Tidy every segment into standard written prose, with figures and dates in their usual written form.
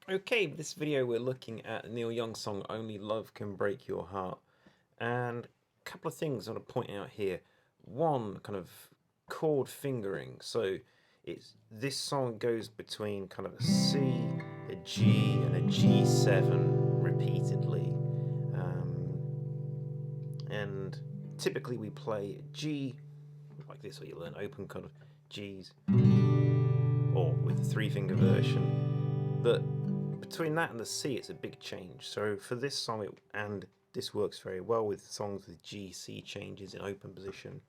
Okay, this video we're looking at Neil Young's song Only Love Can Break Your Heart. And a couple of things I want to point out here. One, kind of chord fingering. So this song goes between kind of a C, a G, and a G7 repeatedly. And typically we play G like this, or you learn open kind of Gs, or with the three finger version. But between that and the C, it's a big change. So for this song, and this works very well with songs with G, C changes in open position.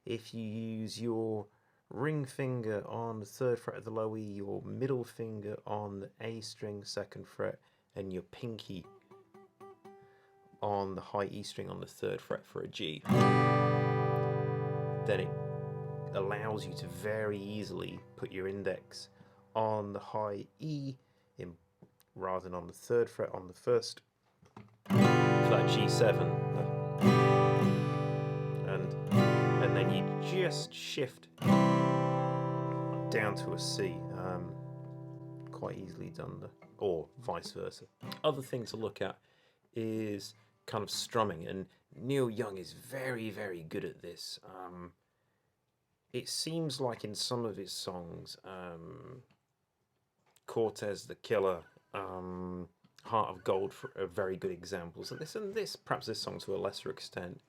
If you use your ring finger on the third fret of the low E, your middle finger on the A string, second fret, and your pinky on the high E string on the third fret for a G, then it allows you to very easily put your index on the high E in, rather than on the third fret on the first, for that G7, and then you just shift down to a C, quite easily done, or vice versa. Other things to look at is kind of strumming, and Neil Young is very, very good at this. It seems like in some of his songs, Cortez the Killer, Heart of Gold are very good examples of this, and perhaps this song to a lesser extent.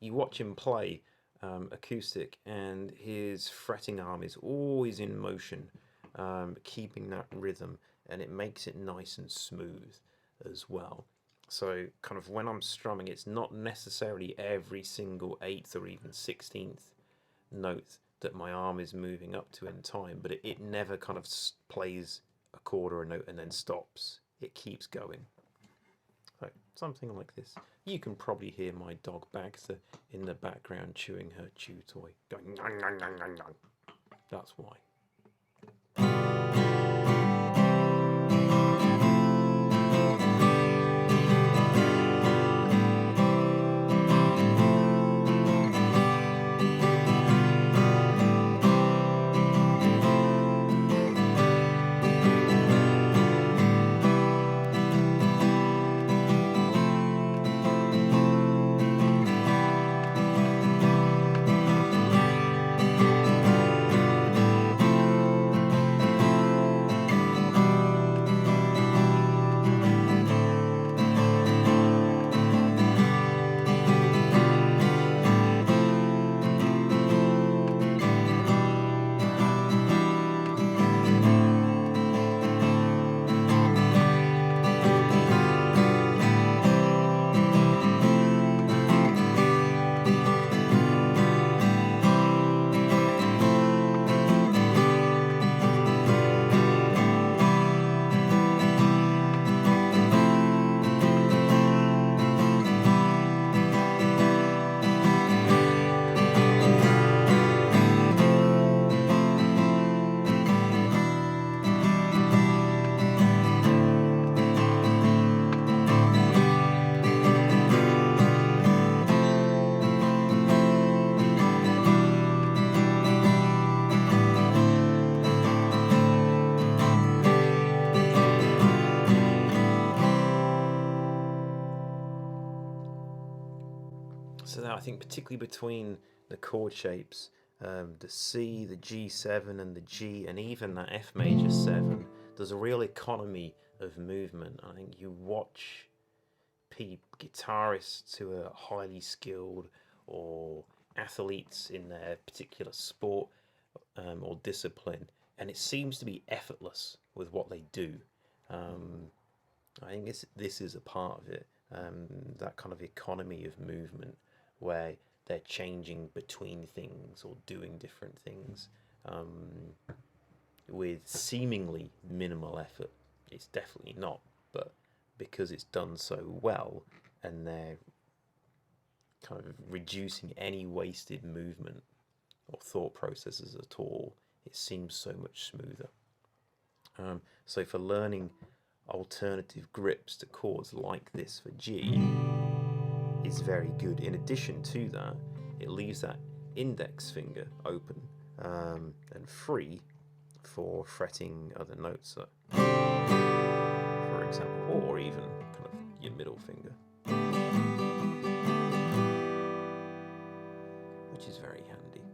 You watch him play acoustic, and his fretting arm is always in motion, keeping that rhythm, and it makes it nice and smooth as well. So kind of when I'm strumming, it's not necessarily every single 8th or even 16th note that my arm is moving up to in time, but it never kind of plays a chord or a note and then stops. It keeps going. So something like this. You can probably hear my dog Bagster in the background chewing her chew toy, going yang, yang, yang, yang, yang. That's why. So now I think particularly between the chord shapes, the C, the G7 and the G, and even that F major 7, there's a real economy of movement. I think you watch guitarists who are highly skilled, or athletes in their particular sport or discipline, and it seems to be effortless with what they do. I think this is a part of it, that kind of economy of movement where they're changing between things or doing different things with seemingly minimal effort. It's definitely not, but because it's done so well and they're kind of reducing any wasted movement or thought processes at all, it seems so much smoother. So for learning alternative grips to chords like this for G is very good. In addition to that, it leaves that index finger open and free for fretting other notes. So for example, or even kind of your middle finger, which is very handy.